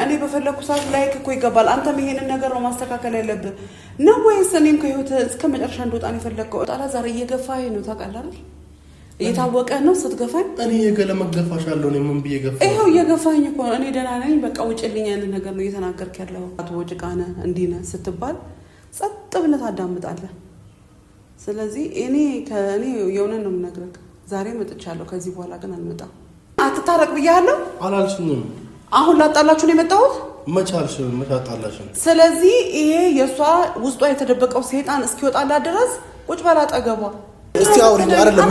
እኔ በፈለኩ ሰዓት ላይክ እኮ ይገባል። አንተም ይሄንን ነገር ነው ማስተካከል ያለብህ ነው ወይስ እኔም ከህይወት እስከ መጨረሻ እንደወጣ ነው የፈለከው? ጣላ ዛሬ እየገፋኸኝ ነው ታውቃለህ አይደል? እየታወቀ ነው ስትገፋኝ። እኔ የገለመገፋሻለሁ ነው ምን ብዬ ገፋ? ይሄው እየገፋኝ እኮ እኔ ደህና ነኝ በቃ ውጭልኝ ያንን ነገር ነው እየተናገርክ ያለው። አቶ ወጭቃነ እንዲህ ነህ ስትባል ጸጥ ብለህ ታዳምጣለህ። ስለዚህ እኔ የሆነን ነው የምነግርህ። ዛሬ መጥቻለሁ፣ ከዚህ በኋላ ግን አልመጣም። አትታረቅ ብያለሁ አላልሽኝም? አሁን ላጣላችሁ ነው የመጣሁት። መቻልሽ መታጣላችሁ። ስለዚህ ይሄ የሷ ውስጧ የተደበቀው ሰይጣን እስኪወጣላት ድረስ ቁጭ በላ አጠገቧ። እስቲ አውሪኝ። አይደለም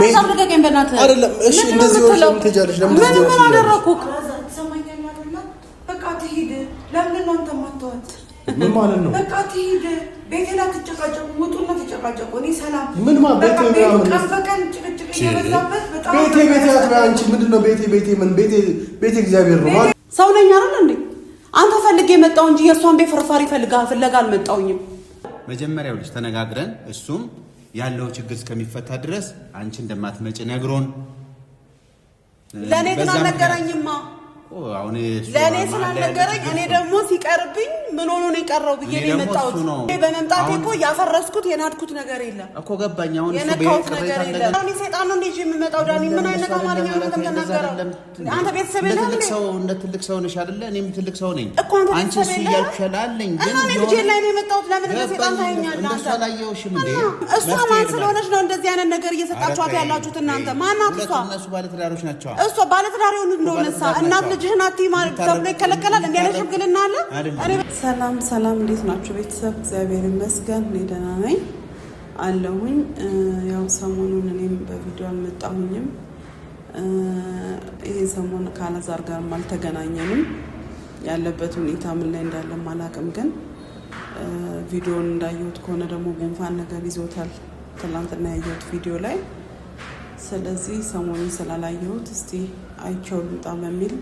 አይደለም። እሺ እንደዚህ ወርሽም ትጃለሽ። ለምን እንደዚህ ምን አደረኩክ? በቃ ትሂድ። ለምን ነው አንተ ማተዋት? ምን ማለት ነው? በቃ ትሂድ። ቤቴ ላይ ትጨቃጨቁ፣ ውጡና ተጨቃጨቁ። እኔ ሰላም ምን ማለት ቤቴ ነው? ቀን ጭቅጭቅ እየበዛበት በጣም ቤቴ አትበይ አንቺ። ምንድነው ቤቴ ምን ቤቴ እግዚአብሔር ነው ማለት ሰው ነኝ አይደል እንዴ? አንተ ፈልጌ መጣው እንጂ የሷን ቤት ፍርፋሪ ፍለጋ አልመጣውኝም። መጀመሪያው ልጅ ተነጋግረን እሱም ያለው ችግር እስከሚፈታ ድረስ አንቺ እንደማትመጪ ነግሮን ለኔ ግን አልነገረኝማ። አሁን ለኔ ስላልነገረኝ እኔ ደግሞ ሲቀርብኝ ምን ሆኖ ነው የቀረው ብዬ ነው የመጣሁት። በመምጣቴ እኮ ያፈረስኩት የናድኩት ነገር የለም እኮ ገባኝ። አሁን እሱ የነካሁት ነገር የለም። እኔ ሰይጣን ነው እንዴ የምመጣው? ዳኒ ምን አይነት አማርኛ ነው የምትናገረው? አንተ ቤተሰብ የለም እንዴ? እንደ ትልቅ ሰው ነሽ አይደለ? እኔም ትልቅ ሰው ነኝ። አንቺ እሱ እያልኩሻላለኝ ግን እኔ ልጄ ላይ ነው የመጣሁት። ለምን እንደ ሰይጣን ታየኛለህ? እንደሱ አላየሁሽም እንዴ? እሷ ማን ስለሆነች ነው እንደዚህ አይነት ነገር እየሰጣችኋት ያላችሁት እናንተ? ማናት እሷ? እነሱ ባለትዳሮች ናቸው። እሷ ባለትዳር እንደሆነሳ እናት ልጅህን አትይ ማለት ተብሎ ይከለከላል? እንዴ ያለ ሽምግልና አለ? ሰላም እንዴት ናችሁ ቤተሰብ? እግዚአብሔር ይመስገን እኔ ደህና ነኝ አለሁኝ። ያው ሰሞኑን እኔም በቪዲዮ አልመጣሁኝም። ይሄ ሰሞን ካላዛር ጋር አልተገናኘንም። ያለበት ሁኔታ ምን ላይ እንዳለም አላውቅም። ግን ቪዲዮውን እንዳየሁት ከሆነ ደግሞ ጉንፋን ነገር ይዞታል ትናንትና ያየሁት ቪዲዮ ላይ። ስለዚህ ሰሞኑን ስላላየሁት እስቲ አይቼው ልምጣ በሚል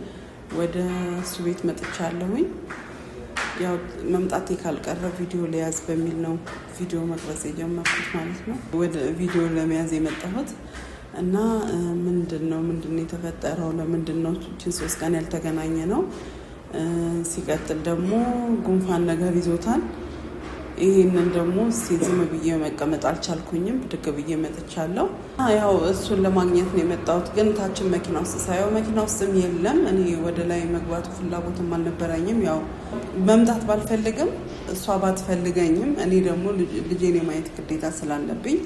ወደ እሱ ቤት መጥቻለሁኝ። ያው መምጣቴ ካልቀረ ቪዲዮ ለያዝ በሚል ነው ቪዲዮ መቅረጽ የጀመርኩት ማለት ነው። ወደ ቪዲዮ ለመያዝ የመጣሁት እና ምንድነው የተፈጠረው? ለምንድነው እቺን 3 ቀን ያልተገናኘ ነው? ሲቀጥል ደግሞ ጉንፋን ነገር ይዞታል። ይሄንን ደግሞ ዝም ብዬ መቀመጥ አልቻልኩኝም። ብድግ ብዬ መጥቻለሁ። ያው እሱን ለማግኘት ነው የመጣሁት። ግን ታችን መኪና ውስጥ ሳየው መኪና ውስጥም የለም። እኔ ወደ ላይ መግባቱ ፍላጎትም አልነበረኝም። ያው መምጣት ባልፈልግም እሷ ባትፈልገኝም እኔ ደግሞ ልጄን የማየት ግዴታ ስላለብኝ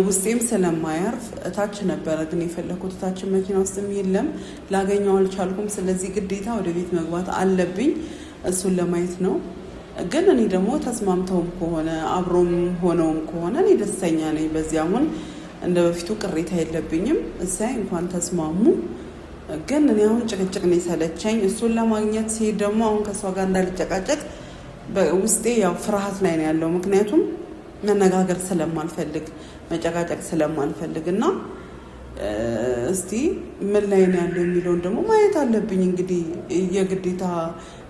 ውስጤም ስለማያርፍ እታች ነበረ ግን የፈለኩት። እታችን መኪና ውስጥም የለም፣ ላገኘው አልቻልኩም። ስለዚህ ግዴታ ወደ ቤት መግባት አለብኝ እሱን ለማየት ነው። ግን እኔ ደግሞ ተስማምተውም ከሆነ አብሮም ሆነውም ከሆነ እኔ ደስተኛ ነኝ። በዚህ አሁን እንደ በፊቱ ቅሬታ የለብኝም። እሳይ እንኳን ተስማሙ። ግን እኔ አሁን ጭቅጭቅ ነው የሰለቸኝ። እሱን ለማግኘት ሲሄድ ደግሞ አሁን ከሷ ጋር እንዳልጨቃጨቅ ውስጤ ያው ፍርሃት ላይ ነው ያለው። ምክንያቱም መነጋገር ስለማልፈልግ መጨቃጨቅ ስለማልፈልግ እና እስቲ ምን ላይ ነው ያለው የሚለውን ደግሞ ማየት አለብኝ። እንግዲህ የግዴታ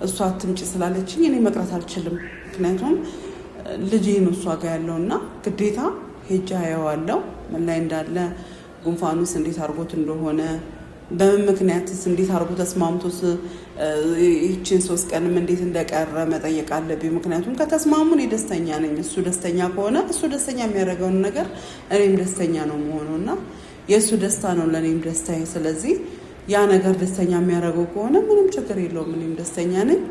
እሷ አትምጪ ስላለችኝ እኔ መቅረት አልችልም። ምክንያቱም ልጄ ነው እሷ ጋር ያለውና ግዴታ ሄጃ ያየዋለሁ ምን ላይ እንዳለ፣ ጉንፋኑስ እንዴት አድርጎት እንደሆነ፣ በምን ምክንያትስ እንዴት አድርጎ ተስማምቶስ ይህችን 3 ቀንም እንዴት እንደቀረ መጠየቅ አለብኝ። ምክንያቱም ከተስማሙ እኔ ደስተኛ ነኝ። እሱ ደስተኛ ከሆነ እሱ ደስተኛ የሚያደርገውን ነገር እኔም ደስተኛ ነው መሆኑና የእሱ ደስታ ነው ለእኔም ደስታዬ። ስለዚህ ያ ነገር ደስተኛ የሚያደርገው ከሆነ ምንም ችግር የለውም፣ እኔም ደስተኛ ነኝ።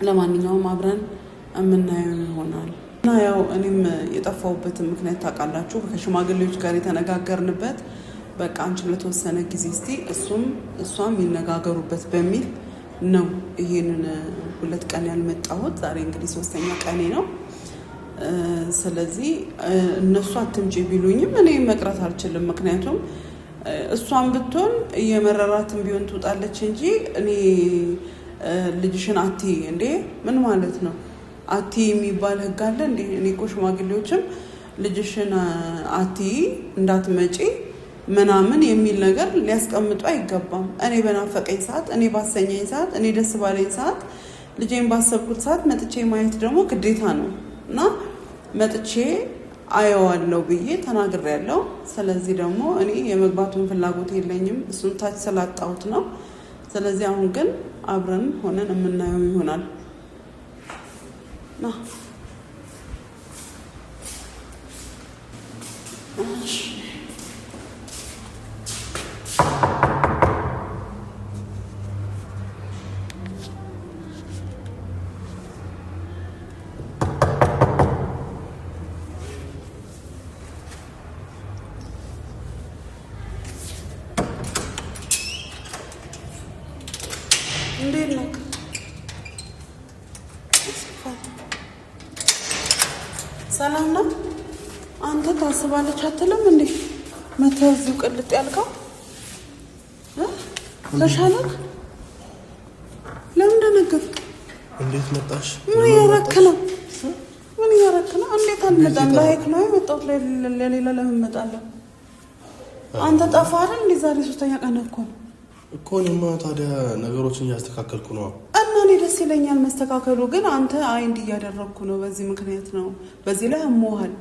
ለማንኛውም አብረን የምናየው ይሆናል እና ያው እኔም የጠፋሁበትን ምክንያት ታውቃላችሁ። ከሽማግሌዎች ጋር የተነጋገርንበት በቃ አንቺም ለተወሰነ ጊዜ እስቲ እሷም ይነጋገሩበት በሚል ነው ይሄንን 2 ቀን ያልመጣሁት። ዛሬ እንግዲህ 3ኛ ቀኔ ነው። ስለዚህ እነሱ አትምጪ ቢሉኝም እኔ መቅረት አልችልም። ምክንያቱም እሷን ብትሆን እየመረራትን ቢሆን ትውጣለች እንጂ እኔ ልጅሽን አቲ እንዴ ምን ማለት ነው? አቲ የሚባል ህግ አለ እንዴ? እኔ እኮ ሽማግሌዎችም ልጅሽን አቲ እንዳትመጪ ምናምን የሚል ነገር ሊያስቀምጡ አይገባም። እኔ በናፈቀኝ ሰዓት፣ እኔ ባሰኘኝ ሰዓት፣ እኔ ደስ ባለኝ ሰዓት፣ ልጄን ባሰብኩት ሰዓት መጥቼ ማየት ደግሞ ግዴታ ነው እና መጥቼ አየዋለሁ ብዬ ተናግሬያለሁ። ስለዚህ ደግሞ እኔ የመግባቱን ፍላጎት የለኝም፣ እሱን ታች ስላጣሁት ነው። ስለዚህ አሁን ግን አብረን ሆነን የምናየው ይሆናል። ና እንዴት ነው? ሰላም ነው? አንተ ታስባለች አትልም እንዴ? መተህ እዚሁ ቅልጥ ያልከው ተሻለክ? ለምን ደነገጥክ? እንዴት መጣሽ? ምን እያረክ ነው? ምን እያረክ ነው? እንዴት አልመጣም? ላይክ ነው የመጣሁት። ለሌላ ለምን እመጣለሁ? አንተ ጠፋህ አይደል? እንዴ ዛሬ 3ኛ ቀን እኮ እኔማ ታዲያ ነገሮችን እያስተካከልኩ ነው። እና እኔ ደስ ይለኛል መስተካከሉ፣ ግን አንተ እንዲህ እያደረግኩ ነው። በዚህ ምክንያት ነው። በዚህ ላይ አሞሃል።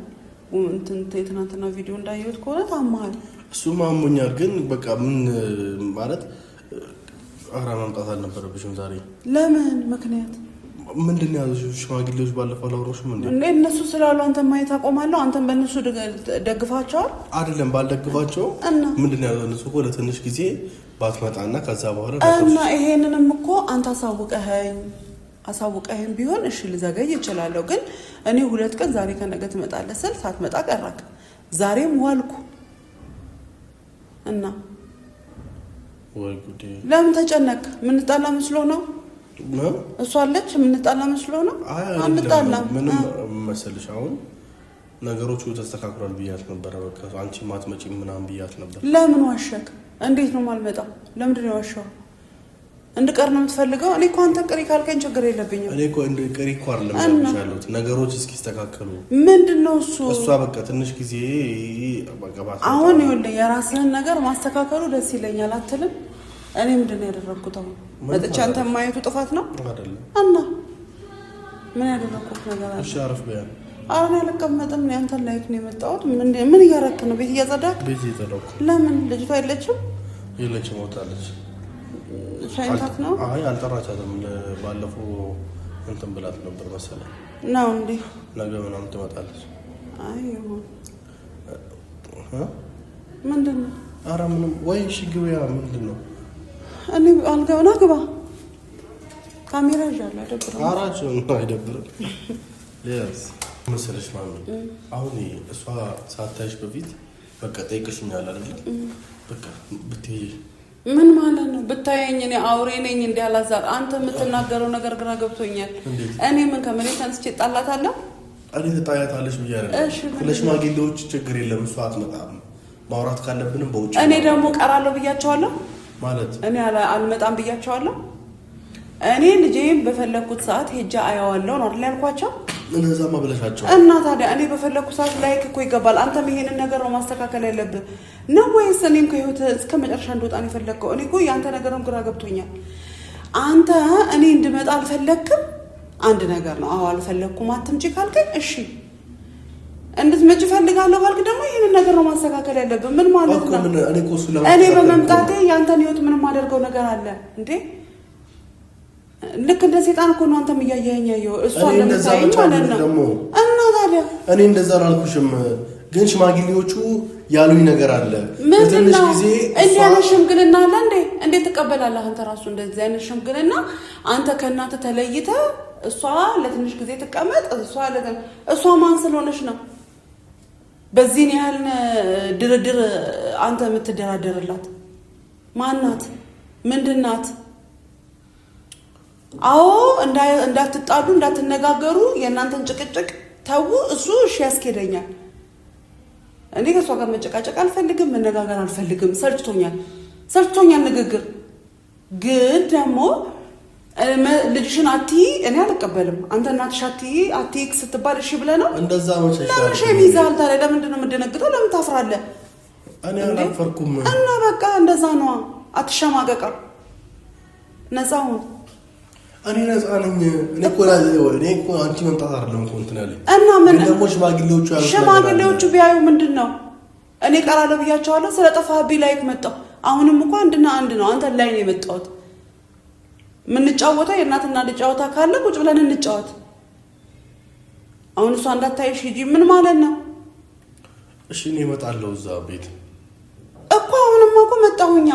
የትናንትና ቪዲዮ እንዳየሁት ከሆነ ታመሃል። እሱማ አሞኛል፣ ግን በቃ ምን ማለት አራ መምጣት አልነበረብሽም ዛሬ። ለምን ምክንያት ምንድን ነው ያሉሽ ሽማግሌዎች? ባለፈው አላወራሽም እንዴ? እነሱ ስላሉ አንተ ማየት አቆማለሁ? አንተም በእነሱ ደግፋቸዋል? አይደለም ባልደግፋቸው ምንድን ነው ያለው? እነሱ እኮ ለትንሽ ጊዜ ባትመጣና ከዛ በኋላ እና ይሄንንም እኮ አንተ አሳውቀኸኝ ቢሆን እሺ ልዘገይ እችላለሁ። ግን እኔ 2 ቀን ዛሬ ከነገ ትመጣለህ ስል ሳትመጣ ቀረክ። ዛሬም ዋልኩ እና ወይ ጉዴ! ለምን ተጨነቅ? ምንጣላ መስሎ ነው? እሷ አለች ምንጣላ መስሎ ነው? አንጣላም። ምንም መሰልሽ አሁን ነገሮቹ ተስተካክሏል ብያት ነበር። በቃ አንቺ ማትመጪ ምናምን ብያት ነበር። ለምን ዋሸክ? እንዴት ነው ማልመጣው? ለምንድን ነው ዋሻው? እንድቀር ነው የምትፈልገው? እኔ እኮ አንተ ቅሪ ካልከኝ ችግር የለብኝም። እኔ እኮ ቅሪ እኮ አይደለም ያሉት ነገሮች እስኪስተካከሉ። ምንድነው እሱ? እሷ በቃ ትንሽ ጊዜ በቃ አሁን ይኸውልህ የራስህን ነገር ማስተካከሉ ደስ ይለኛል አትልም? እኔ ምንድነው ያደረኩት? አሁን መጥቼ አንተ ማየቱ ጥፋት ነው አይደለም? እና ምን ያደረኩት ነገር አለ? እሺ አረፍ በያ። አሁን ያልቀመጥም ነው አንተ ላይክ ነው የመጣሁት። ምን እያረክ ነው? ቤት እያጸዳክ? ቤት እየጸዳኩ። ለምን ልጅቷ የለችም? የለችም፣ ወጣለች። ሻይንታት ነው? አይ አልጠራቻትም። ባለፈው እንትን ብላት ነበር መሰለኝ ነው እንዴ? ነገ ምናምን ትመጣለች። አይ ይሁን። ምንድን ነው? ኧረ ምንም። ወይ እሺ ግቢያ። ምንድን ነው? እኔ አልገባና ግባ። ካሜራ ይዣለሁ። አይደብርም? አራቸው አይደብርም። ለስ መሰለሽ ማሚ፣ አሁን እሷ ሳታይሽ በፊት በቃ ጠይቅሽኛል አይደል? በቃ ብትይ ምን ማለት ነው? ብታየኝ እኔ አውሬ ነኝ እንዴ? አላዛር አንተ የምትናገረው ነገር ግራ ገብቶኛል። እኔ ምን ከመሬት ተነስቼ ጣላታለሁ? እኔ ተጣያታለሽ ብዬ አይደል? ለሽማግሌዎች ችግር የለም እሷ አትመጣም። ማውራት ካለብንም በውጭ። እኔ ደግሞ ቀራለሁ ብያቸዋለሁ ማለት እኔ አልመጣም ብያቸዋለሁ። እኔ ልጄን በፈለኩት ሰዓት ሄጃ አያዋለሁ ነው አይደል ያልኳቸው? እነዛማ ብለሻቸው እና ታዲያ እኔ በፈለኩት ሰዓት ላይክ እኮ ይገባል። አንተም ይሄንን ነገር ነው ማስተካከል ያለብህ ነው ወይስ እኔም ከህይወት እስከ መጨረሻ እንደወጣ ነው የፈለከው? እኔ እኮ ያንተ ነገርም ግራ ገብቶኛል። አንተ እኔ እንድመጣ አልፈለክም፣ አንድ ነገር ነው። አዎ አልፈለኩም አትምጪ ካልከኝ እሺ እንድትመጪ ፈልጋለሁ ካልክ ደግሞ ይሄንን ነገር ነው ማስተካከል ያለብህ። ምን ማለት ነው? እኔ በመምጣቴ ያንተን ህይወት ምንም ማደርገው ነገር አለ እንዴ? ልክ እንደ ሰይጣን እኮ ነው አንተም እያየኸኝ ያየው። እሷ እንደምታየኝ ማለት ነው። እና ታዲያ እኔ እንደዛ አላልኩሽም፣ ግን ሽማግሌዎቹ ያሉኝ ነገር አለ። ለትንሽ ጊዜ እንዴ ያለ ሽምግልና አለ እንዴ? እንዴት ትቀበላለህ አንተ ራሱ እንደዚህ አይነት ሽምግልና? አንተ ከእናትህ ተለይተህ እሷ ለትንሽ ጊዜ ትቀመጥ። እሷ ማን ስለሆነች ነው በዚህን ያህል ድርድር አንተ የምትደራደርላት? ማናት? ምንድናት? አዎ እንዳትጣሉ እንዳትነጋገሩ የእናንተን ጭቅጭቅ ተው። እሱ እሺ ያስኬደኛል። እኔ ከሷ ጋር መጨቃጨቅ አልፈልግም፣ መነጋገር አልፈልግም። ሰልችቶኛል ንግግር። ግን ደግሞ ልጅሽን አትይ እኔ አልቀበልም። አንተ እናትሽ አትይ ስትባል እሺ ብለህ ነው እንደዛ መሸሽ። ለምን ሸሚዛል ታዲያ? ለምንድን ነው የምትደነግጠው? ለምን ታፍራለህ? እኔ አላፈርኩም። እና በቃ እንደዛ ነው። አትሸማቀቃ። ነፃ ሁን። እኔ ነፃ ነኝ። እኔ እኮ አንቺ መምጣት አይደለም እኮ እንትን ያለኝ እና ምን ደግሞ ሽማግሌዎቹ ቢያዩ ምንድን ነው? እኔ ቀራለሁ ብያቸዋለሁ። ስለጠፋህብኝ ላይክ መጣሁ። አሁንም እኮ አንድና አንድ ነው። አንተ ላይ ነው የመጣሁት። ምን ጫወታ የእናትና ልጅ ጫወታ ካለ ቁጭ ብለን እንጫወት። አሁን እሷ እንዳታይሽ ሂጂ ምን ማለት ነው? እሺ እኔ እመጣለሁ እዛ ቤት እኮ አሁንማ እኮ መጣሁኛ።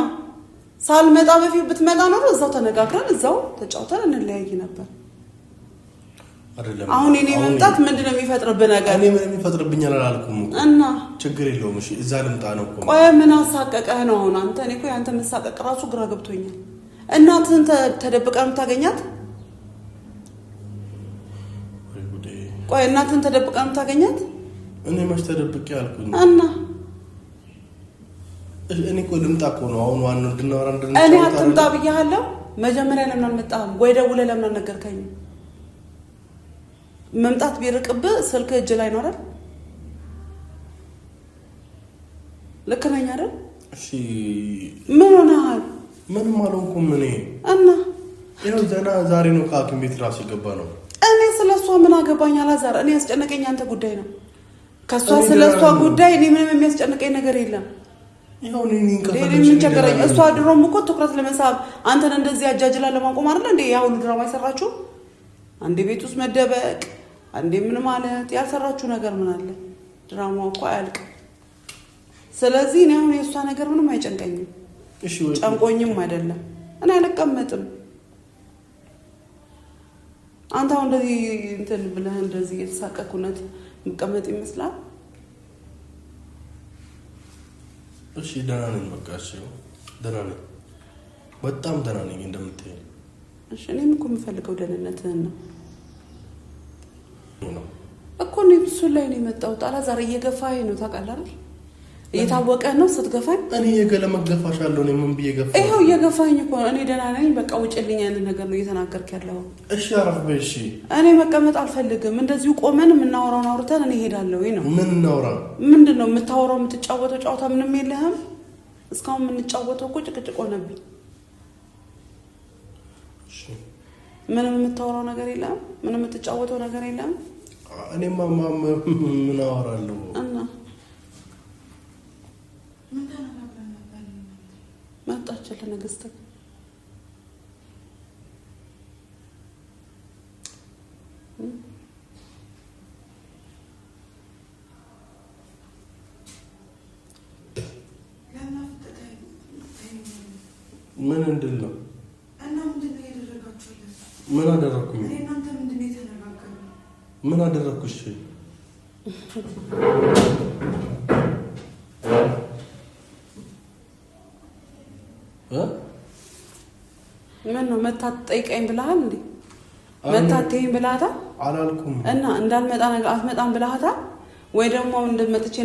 ሳልመጣ በፊት ብትመጣ ነው እዛው ተነጋግረን እዛው ተጫውተን እንለያይ ነበር። አይደለም አሁን እኔ መምጣት ምንድነው የሚፈጥርብህ ነገር? እኔ ምን የሚፈጥርብኛል አላልኩም እኮ እና ችግር የለውም። እሺ እዛ ልምጣ ነው እኮ። ቆይ ምን አሳቀቀህ ነው አሁን አንተ? እኔ እኮ ያንተ መሳቀቅ ራሱ ግራ ገብቶኛል። እናትህን ተደብቀህ የምታገኛት? ቆይ እናትህን ተደብቀህ የምታገኛት? እኔ መች ተደብቄ አልኩኝ? እና እኔ እኮ ልምጣ እኮ ነው አሁን ዋናው እንድናወራ እኔ አትምጣ ብያለሁ። መጀመሪያ ለምን አልመጣህም? ወይ ደውለህ ለምን አልነገርከኝም? መምጣት ቢርቅብህ ስልክ እጅ ላይ ነው አይደል? ልክ ነኝ አይደል? እሺ ምን ሆነሃል? ምንም አልሆንኩም እኔ። እና ይኸው ዘና ዛሬ ነው ከሐኪም ቤት ራስ የገባ ነው። እኔ ስለሷ ምን አገባኝ አላዛር? እኔ ያስጨነቀኝ አንተ ጉዳይ ነው። ከሷ ስለሷ ጉዳይ እኔ ምንም የሚያስጨንቀኝ ነገር የለም። ይኸው እኔ ምን ቸገረኝ? እሷ ድሮም እኮ ትኩረት ለመሳብ አንተን እንደዚህ አጃጅላ ለማቆም አይደል እንዴ ያ ሁሉ ድራማ የሰራችሁ? አንዴ ቤት ውስጥ መደበቅ፣ አንዴ ምን ማለት ያልሰራችሁ ነገር ምን አለ? ድራማው እኮ አያልቅም። ስለዚህ እኔ አሁን የእሷ ነገር ምንም አይጨንቀኝም። እሺ ወይ ጨንቆኝም አይደለም። እኔ አልቀመጥም። አንተ አሁን እንደዚህ እንትን ብለህ እንደዚህ የተሳቀቁነት መቀመጥ ይመስላል? እሺ ደህና ነኝ። በቃ እሺ ደህና ነኝ፣ በጣም ደህና ነኝ እንደምትይኝ። እሺ እኔም እኮ የምፈልገው ደህንነትህን ነው ነው እኮ። እኔ እሱ ላይ ነው የመጣሁት። አላዛር እየገፋኸኝ ነው ታውቃለህ አይደል? እየታወቀ ነው ስትገፋኝ። እኔ የገለመ ገፋሻለሁ ነው ምን ብዬ ገፋ? ይኸው እየገፋኝ እኮ እኔ ደህና ነኝ በቃ ውጭልኝ አይነት ነገር ነው እየተናገርክ ያለው። እሺ አረፍ በይ። እሺ እኔ መቀመጥ አልፈልግም። እንደዚሁ ቆመን የምናወራውን አውርተን እኔ እሄዳለሁ። ነው ምን እናውራ? ምንድነው የምታወራው? የምትጫወተው ጨዋታ ምንም የለህም። እስካሁን የምንጫወተው እኮ ጭቅጭቅ ሆነብኝ። እሺ ምንም የምታወራው ነገር የለም። ምንም የምትጫወተው ነገር የለም። እኔማ ምን አወራለሁ? እና መጣችልህ ንግስት። ምን እንድል ነው? እና ምንድነው ያደረጋችሁለት? ምን አደረኩኝ? እኔ እናንተ ምንድነው የተነጋገረው? ምን አደረኩሽ? ምን ነው መታት ጠይቀኝ ብለሃል እንዴ? መታተኝ ብለሃታል? አላልኩም። እና እንዳልመጣ ነገር አትመጣም ብለሃታል ወይ? ደግሞ እንደመጥቼ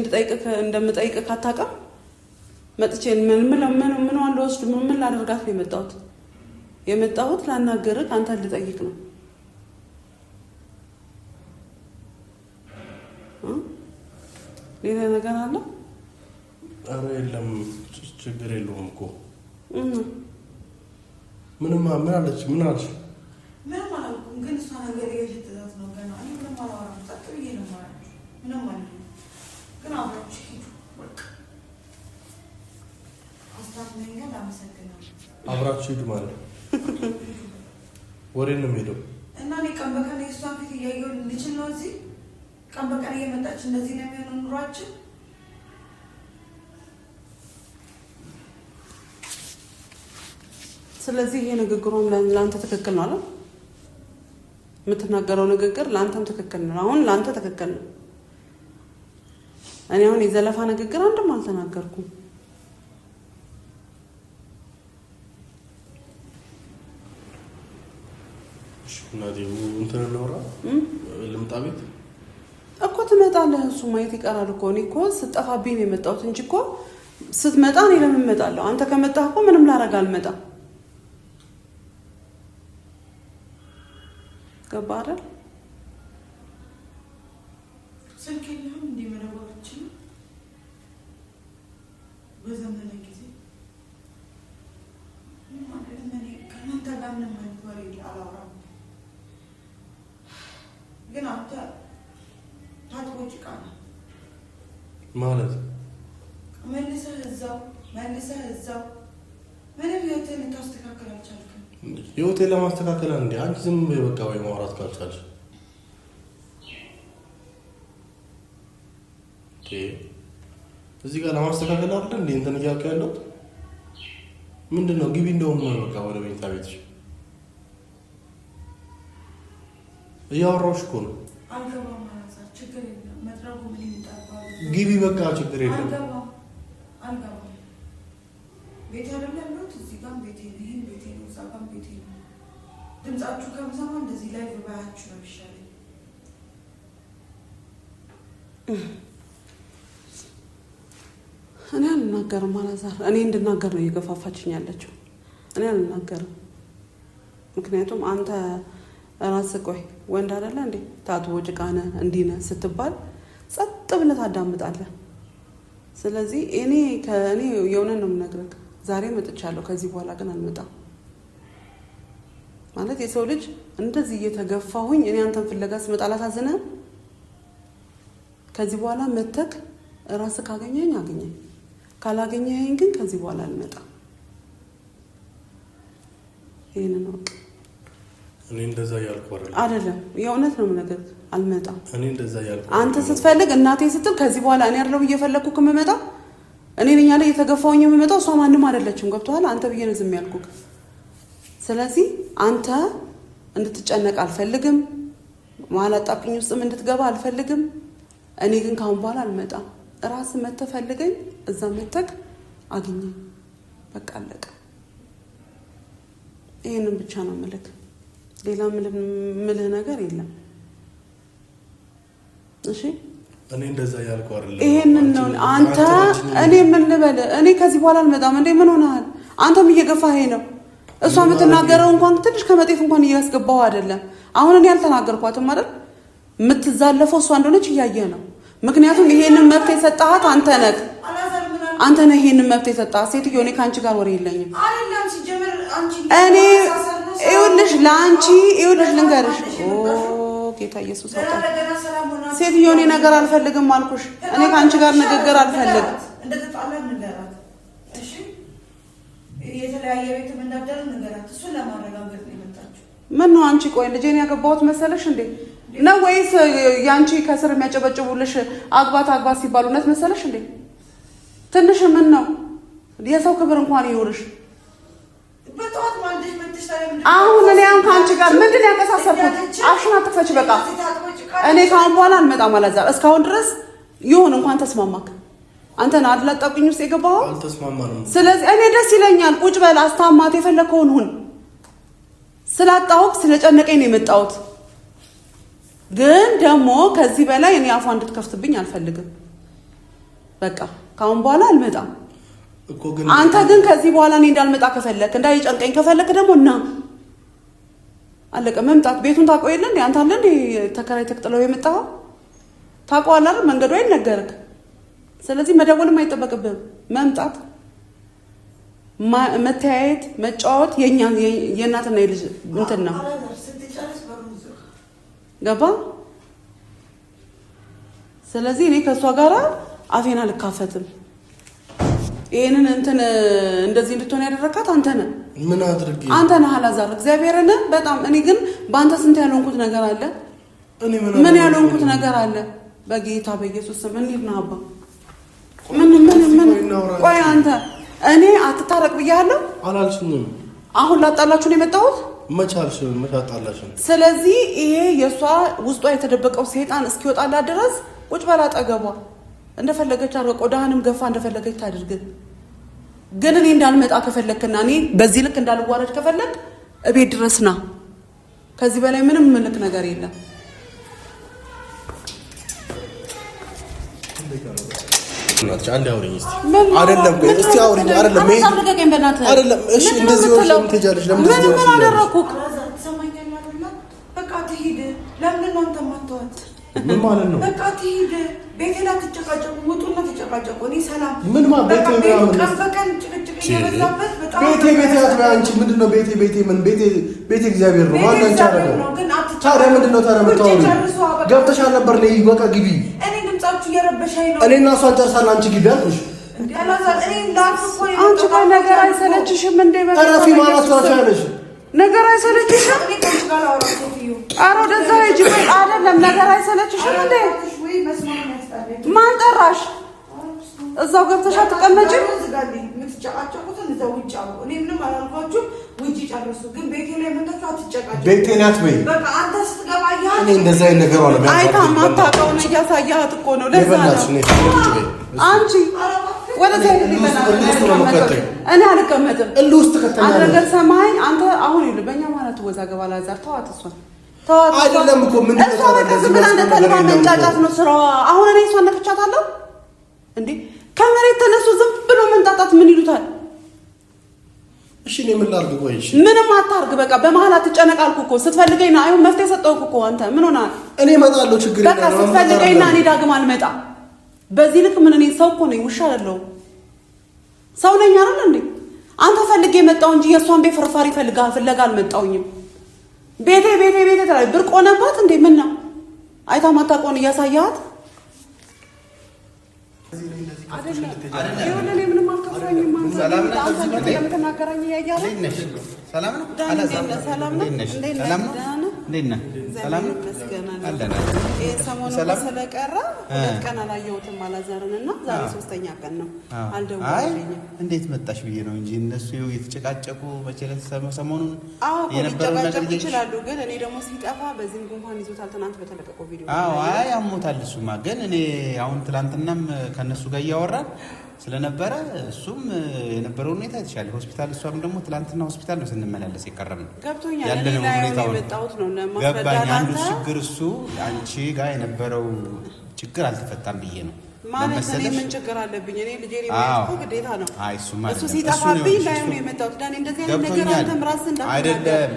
እንደምጠይቅ ካታውቅም መጥቼ ምን ወስድ ምን ላደርጋት ነው የመጣሁት? የመጣሁት ላናገርህ አንተን ልጠይቅ ነው። ሌላ ነገር አለ? ኧረ የለም ችግር የለውም እኮ ምንም ምን አለች? ምን አለች? ምንም አላልኩም፣ ግን እሷ ነገር እየሸተታት ነው ገና። እኔ ምንም አላወራም፣ ጸጥ ብዬ ነው የማወራው። ምንም ማለት ነው። ግን አብራችሁ ሂዱ በቃ። አስታምነኛል። አመሰግናለሁ። አብራችሁ ሂዱ ማለት ወሬ ነው የምሄደው እና እኔ ቀን በቀን የእሷን ፊት እያየሁ ልችል ነው እዚህ? ቀን በቀን እየመጣች እንደዚህ ነው የሚሆነው ኑሯችን? ስለዚህ ይሄ ንግግሩም ለአንተ ትክክል ነው አይደል? የምትናገረው ንግግር ለአንተም ትክክል ነው። አሁን ለአንተ ትክክል ነው። እኔ አሁን የዘለፋ ንግግር አንድም አልተናገርኩም። እሺ እናቴ እንትን እናውራ። ልምጣ ቤት እኮ ትመጣለህ። እሱ ማየት ይቀራል እኮ። እኔ እኮ ስጠፋብኝ ነው የመጣሁት እንጂ እኮ ስትመጣ እኔ ለምን እመጣለሁ? አንተ ከመጣህ እኮ ምንም ላደርግ አልመጣም። ገባህ አይደል? ስልክ የለህም እንደ መደወላችን በዘመነ ጊዜ ማለት እኔ ከእናንተ ጋር ምንም አይነት ወሬ አላወራም። ግን አንተ ታጥቦ ጭቃ ነህ ማለት መልሰህ እዛው ምንም ህይወትህን ልታስተካክል አልቻልክም። የሆቴል ለማስተካከል እንዴ አንቺ ዝም በቃ ወይ ማውራት ካልቻልሽ እዚህ ጋር ለማስተካከል አይደል እንዴ እንትን እያልኩ ያለው ምንድነው? ግቢ እንደውም ነው በቃ ወደ ቤት ቤትሽ እያወራሁሽ እኮ ነው። አልገባም ማለት ችግር የለም መጥራቡ ምን ይጣጣል? ግቢ በቃ ችግር የለም። አልገባም ቤት አይደለም ነው እዚህ ጋር ቤቴ ነው ይሄን ቤቴ ነው እዛ ጋር ቤቴ ነው። ድምጻችሁ ከምሰማ እንደዚህ ላይ ባያችሁ ነው ይሻለኝ። እኔ አልናገርም አላዛር። እኔ እንድናገር ነው እየገፋፋችኝ ያለችው። እኔ አልናገርም ምክንያቱም አንተ ራስህ ቆይ ወንድ አይደለ እንዴ ታጥቦ ጭቃነ እንዲህ ነህ ስትባል ጸጥ ብለህ ታዳምጣለህ። ስለዚህ እኔ የሆነን ነው የምነግርህ። ዛሬ መጥቻለሁ፣ ከዚህ በኋላ ግን አልመጣም። ማለት የሰው ልጅ እንደዚህ እየተገፋሁኝ እኔ አንተን ፍለጋ ስመጣ አላሳዝንህም? ከዚህ በኋላ መተክ ራስህ ካገኘኝ አገኘኝ፣ ካላገኘኝ ግን ከዚህ በኋላ አልመጣም። ይሄን ነው እኔ እንደዛ ያልኩ አይደለም። የእውነት ነው የምነግርህ፣ አልመጣም። እኔ እንደዛ ያልኩ አንተ ስትፈልግ እናቴ ስትል ከዚህ በኋላ እኔ አይደለሁ እየፈለኩህ የምመጣው። እኔ ነኝ ያለ እየተገፋሁኝ የምመጣው፣ እሷ ማንም አይደለችም። ገብቶሃል? አንተ ብዬ ነው ዝም ያልኩህ። ስለዚህ አንተ እንድትጨነቅ አልፈልግም፣ መሀል አጣብቂኝ ውስጥም እንድትገባ አልፈልግም። እኔ ግን ካሁን በኋላ አልመጣም። ራስህ መተህ ፈልገኝ፣ እዛ መተህ አግኘኝ። በቃ አለቀ። ይሄንን ብቻ ነው የምልህ፣ ሌላ ምልህ ነገር የለም። እሺ እኔ እንደዛ ያልኩ አይደለም። ይሄንን ነው አንተ እኔ ምን ልበል? እኔ ከዚህ በኋላ አልመጣም። እንዴ ምን ሆነሃል? አንተም እየገፋኸኝ ነው። እሷ የምትናገረው እንኳን ትንሽ ከመጤት እንኳን እያስገባው አይደለም። አሁን እኔ አልተናገርኳትም አይደል? የምትዛለፈው እሷ እንደሆነች እያየህ ነው። ምክንያቱም ይሄንን መብት የሰጣሃት አንተ ነህ። አንተ ነህ ይሄንን መብት የሰጣሃት ሴትዮ። እኔ ከአንቺ ጋር ወሬ የለኝም። እኔ ይኸውልሽ ለአንቺ ይኸውልሽ ልንገርሽ። ጌታ ኢየሱስ አውጣ። ሴትዮ እኔ ነገር አልፈልግም አልኩሽ። እኔ ከአንቺ ጋር ንግግር አልፈልግም። እንደተጣላን ንገራት እሺ። የተለያየ ቤት እንዳደረ ንገራት። እሱ ለማረጋገጥ ነው የመጣችው። ምን ነው አንቺ ቆይ ልጄን ያገባሁት መሰለሽ እንዴ ነው ወይስ ያንቺ ከስር የሚያጨበጭቡልሽ አግባት አግባት ሲባሉ እውነት መሰለሽ እንዴ? ትንሽ ምን ነው የሰው ክብር እንኳን ይኖርሽ። በጠዋት ማልደሽ መጥተሻል። አሁን እኔ ከአንቺ ጋር ምንድን ያቀሳሰብኩት? አፍሽን አትክፈች በቃ። እኔ ካሁን በኋላ አልመጣም አላዛር። እስካሁን ድረስ ይሁን እንኳን ተስማማክ። አንተን አድላጣብኝ ውስጥ የገባው አልተስማማንም። ስለዚህ እኔ ደስ ይለኛል። ቁጭ በል አስታማት፣ የፈለከውን ሁን። ስላጣሁክ ስለጨነቀኝ ነው የመጣሁት። ግን ደግሞ ከዚህ በላይ እኔ አፏ እንድትከፍትብኝ አልፈልግም። በቃ ካሁን በኋላ አልመጣም እኮ። ግን አንተ ግን ከዚህ በኋላ እኔ እንዳልመጣ ከፈለክ እንዳይጨንቀኝ ከፈለክ ደግሞ እና አለቀ። መምጣት ቤቱን ታውቀው የለ እንዴ? አንተ አለ እንዴ ተከራይ ተቅጥለው የመጣው ታውቀዋለህ አይደል? መንገዱ አይነገርክ። ስለዚህ መደወልም አይጠበቅብህም። መምጣት፣ መተያየት፣ መጫወት የእናትና የልጅ እንትን ነው። ገባ? ስለዚህ እኔ ከእሷ ጋራ አፌን አልካፈትም። ይሄንን እንትን እንደዚህ እንድትሆን ያደረካት አንተ ነህ። ምን አድርጌ? አንተ ነህ አላዛር። እግዚአብሔርን በጣም እኔ ግን በአንተ ስንት ያልሆንኩት ነገር አለ። ምን ያልሆንኩት ነገር አለ? በጌታ በኢየሱስ ስም እንዴት ነው አባ? ምን ቆይ አንተ እኔ አትታረቅ ብያለሁ አላልሽኝም? አሁን ላጣላችሁ ነው የመጣሁት። መቻልሽ መታጣላችሁ። ስለዚህ ይሄ የሷ ውስጧ የተደበቀው ሰይጣን እስኪወጣላት ድረስ ቁጭ በላ አጠገቧ። እንደፈለገች አድርጋ ቆዳህንም ገፋ እንደፈለገች ታድርግ። ግን እኔ እንዳልመጣ ከፈለክና እኔ በዚህ ልክ እንዳልዋረድ ከፈለክ እቤት ድረስ ና። ከዚህ በላይ ምንም ምልክ ነገር የለም። እናትሽ አንዴ አውሪኝ እስቲ። አይደለም ቆይ እስቲ አውሪኝ። አይደለም አይደለም። እሺ እንደዚህ ወርሽ ምትጃለሽ? ለምን እንደዚህ ወርሽ? ምን አደረኩክ? በቃ ትሂድ። ለምን ነው አንተ ማተዋት? ምን ማለት ነው? በቃ ትሂድ። ቤቴ ላይ ተጨቃጨቁ፣ ውጡና ተጨቃጨቁ። እኔ ሰላም ምን ማለት ቤቴ ነው? በቀን ጭቅጭቅ እየበዛበት በጣም ቤቴ አትበይ አንቺ። ምንድነው ቤቴ ምን ቤቴ እግዚአብሔር ነው። ማን አንቺ አደረገው? ታዲያ ምንድነው ታዲያ የምታወሪው? ገብተሻል ነበር ነይ በቃ ግቢ። እኔ ድምጻችሁ እየረበሸኝ ነው። እኔ እና እሷ እንጨርሳለን። አንቺ ግቢ አልኩሽ። አላዛር እኔ ላንተ እኮ አንቺ ቆይ ነገር አይሰለችሽም እንዴ? እረፊ ማለት ነው ያለሽ። ነገር አይሰለችሽም? ኧረ ወደዛ ሂጂ። አይደለም ነገር አይሰለችሽም እንዴ? ማን ጠራሽ? እዛው ገብተሽ አትቀመጪም? ቤቴ ናት ወይ? እኔ እንደዛ አይነት ነገር አለ አይታ ማታውቀውን እያሳያት እኮ ነው። ለዛ ነው አንቺ ወደዛ እኔ አልቀመጥም። አንተ ነገር ሰማኸኝ? አንተ አሁን ይኸውልህ በእኛ ማለት ወዛገባ ላዛር ተዋት። እሷን ተዋት። አይደለም እኮ ምን እሷ እንደዚህ ብላ እንደተልባ መንጫጫት ነው ስራዋ። አሁን እኔ እሷን ነክቻታለሁ እንዴ? ከመሬት ተነሱ ዝም ብሎ መንጣጣት ምን ይሉታል? እሺ እኔ ምን ላድርግ? ቆይ እሺ ምንም አታርግ። በቃ በመሀል አትጨነቅ አልኩህ እኮ። ስትፈልገኝ ነው አይሁን መፍትሄ ሰጠሁህ እኮ። አንተ ምን ሆነሃል? እኔ እመጣለሁ፣ ችግር የለም። በቃ ስትፈልገኝና እኔ ዳግም አልመጣም። በዚህ ልክ ምን እኔ ሰው እኮ ነኝ፣ ውሻ አይደለሁም። ሰው ነኝ አይደል እንዴ? አንተ ፈልጌ መጣሁ እንጂ የእሷን ቤት ፍርፋሪ ፍለጋ አልመጣሁኝም። ቤቴ ቤቴ ቤቴ ተላይ ብርቅ ሆነባት እንዴ? ምን ነው አይታ ማታውቀውን እያሳያት አይደለም። ምንም አልከፋኝም። ሰላም ነው። ለምትናገረኝ እያያለሁ ሰላም ነው። ሰላም ነው። እንዴት ነህ? ሰላም ነው። ሰሞኑን ስለቀረ ሁለት ቀን አላየሁትም አላዛርን እና ዛሬ ሶስተኛ ቀን ነው። አልደወለልኝም። እንዴት መጣሽ ብዬ ነው እንጂ እነሱ የተጨቃጨቁ መቼለት ሰሞኑን የነበረው ነገር ይችላሉ። ግን እኔ ደግሞ ሲጠፋ በዚህም ጉንፋን ይዞታል። ትናንት በተለቀቀው ቪዲዮ አይ አሞታል እሱማ። ግን እኔ አሁን ትናንትናም ከነሱ ጋር እያወራን ስለነበረ እሱም የነበረው ሁኔታ የተሻለ ሆስፒታል፣ እሷም ደግሞ ትላንትና ሆስፒታል ነው ስንመላለስ የቀረብን። ገብቶኛል። ያለነው ሁኔታው ነው ገባኝ። አንዱ ችግር እሱ አንቺ ጋር የነበረው ችግር አልተፈታም ብዬ ነው ማለት እኔ ምን ችግር አለብኝ? እኔ ልጄ ነው ግዴታ ነው። አይ እሱ ማለት እሱ ሲጠፋብኝ ላይ ነው የመጣሁት። ዳኒ እንደዚህ አይነት ነገር አንተም ራስህ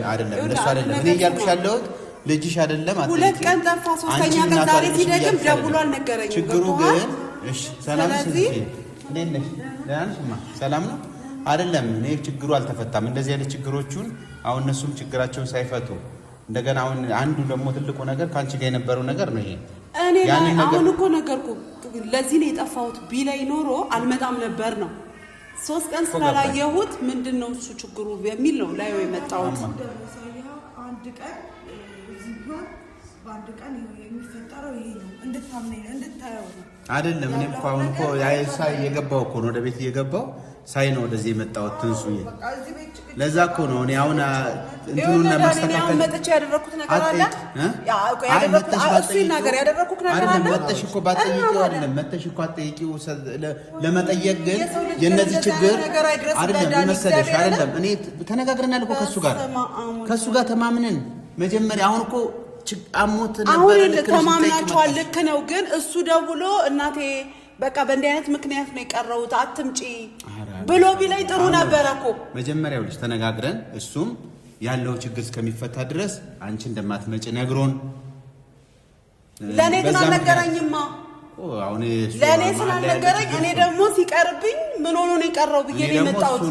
አይደለም እንደሱ አይደለም። እኔ እያልኩሽ ያለሁት ልጅሽ አይደለም አትልጂ። ሁለት ቀን ጠፋ፣ ሶስተኛ ቀን ዛሬ ሲደግም ደውሎ አልነገረኝም። ችግሩ ግን እሺ ሰላም ስለዚህ እንዴት ነሽ? ደህና ነሽ? ሰላም ነው አይደለም። እኔ ችግሩ አልተፈታም። እንደዚህ አይነት ችግሮቹን አሁን እነሱም ችግራቸውን ሳይፈቱ እንደገና አሁን አንዱ ደግሞ ትልቁ ነገር ካንቺ ጋር የነበረው ነገር ነው ይሄ። እኔ አሁን እኮ ነገርኩህ። ለዚህ ነው የጠፋሁት። ቢላይ ኖሮ አልመጣም ነበር ነው። 3 ቀን ስላላየሁት ምንድነው እሱ ችግሩ በሚል ነው ላይ የመጣሁት። አንድ ቀን እዚህ ጋር በአንድ ቀን የሚፈጠረው ይሄ ነው። እንድታምነኝ ነው፣ እንድታየው ነው አይደለም። እኔ እኮ አሁን እኮ ሳይ እየገባሁ እኮ ነው ወደ ቤት እየገባሁ ሳይ ነው ወደዚህ የመጣሁት ትንሱዬ። ለዛ እኮ ነው እኔ አሁን እንትኑን ለማስተካከል መጥቼ ያደረኩት ነገር አለ። እሱ ይናገር ያደረኩት ነገር አለ። መጥተሽ እኮ ባትጠይቂው አይደለም መጥተሽ እኮ አትጠይቂው። ለመጠየቅ ግን የነዚህ ችግር አይደለም መሰለሽ አይደለም። እኔ ተነጋግረናል እኮ ከሱ ጋር ተማምነን መጀመሪያ። አሁን እኮ አሞት ነበር። አሁን ተማምናችኋል፣ ልክ ነው። ግን እሱ ደውሎ እናቴ በቃ በእንዲህ አይነት ምክንያት ነው የቀረሁት አትምጪ ብሎ ቢላይ ጥሩ ነበረ እኮ። መጀመሪያው ልጅ ተነጋግረን እሱም ያለው ችግር እስከሚፈታ ድረስ አንቺ እንደማትመጪ ነግሮን ለኔ ግን አልነገረኝማ። አሁን ለኔ ስላልነገረኝ እኔ ደግሞ ሲቀርብኝ ምን ሆኖ ነው የቀረው ብዬ ነው የመጣሁት።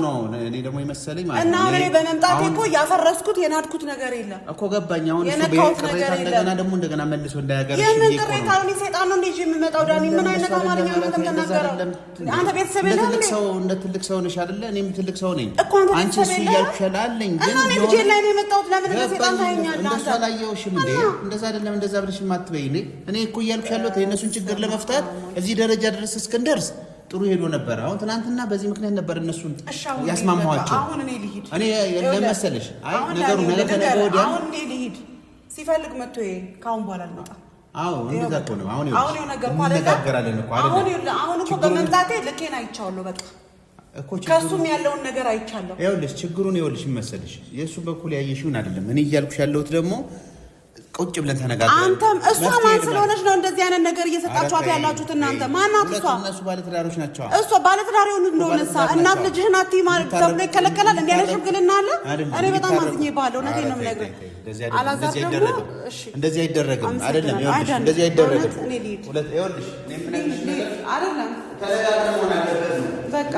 እኔ ደግሞ ይመሰለኝ ማለት እና እኔ በመምጣቴ እኮ ያፈረስኩት የናድኩት ነገር የለም እኮ ገባኝ። አሁን እሱ በቅሬታ እንደገና መልሶ እንዳያገርሽ የምን ቅሬታ ነው? ሰይጣን ነው እንዴ የሚመጣው? ዳኒ ምን አይነት አማርኛ ነው የምትናገረው? አንተ ቤተሰብ የለም እንዴ? እንደ ትልቅ ሰው ነሽ አይደለ? እኔም ትልቅ ሰው ነኝ። አንቺ እሱ እያልኩሽ አለኝ። ግን እኔ ልጄ ላይ ነው የመጣሁት። ለምን እንደ ሰይጣን ታየኛለህ? እንደዛ አላየሁሽም እንዴ? እንደዛ አይደለም። እንደዛ ብለሽ ማትበይ እኔ እኮ እያልኩሽ ያለሁት የእነሱን ችግር ለመፍታት እዚህ ደረጃ ድረስ እስክንደርስ ጥሩ ሄዶ ነበር። አሁን ትናንትና በዚህ ምክንያት ነበር እነሱን ያስማማዋቸው። አሁን እኔ ልሂድ። እኔ ለመሰለሽ አይ ነገሩ ነገ ከነገ ወዲያ አሁን እኔ ልሂድ። ሲፈልግ መጥቶ ካሁን በኋላ አልመጣም። አዎ እንደዛ እኮ ነው። አሁን ነገር እንነጋገራለን እኮ አይደል? አሁን እኮ በመምጣቴ ልኬን አይቻለሁ። በቃ እኮ ከሱም ያለውን ነገር አይቻለሁ። ይኸውልሽ ችግሩን ይኸውልሽ መሰለሽ የሱ በኩል ያየሽውን አይደለም እኔ እያልኩሽ ያለሁት ደግሞ ቁጭ ብለን ተነጋግረን አንተም እሷ ማን ስለሆነች ነው እንደዚህ አይነት ነገር እየሰጣችኋት ያላችሁት? እናንተ ማናት እሷ? እነሱ ባለትዳሮች ናቸው። እሷ ባለትዳር ሆነ እንደሆነሳ እናት ልጅህን አትይ ማለት ተብሎ ይከለከላል? እንዴ አይነት ሽምግልና አለ? እኔ በጣም አዝኜብሃለሁ። እውነቴን ነው የምነግርህ። አላዛር ደግሞ እንደዚህ አይደረግም አይደለም። ይኸውልሽ እንደዚህ አይደረግም። ይኸውልሽ አይደለም በቃ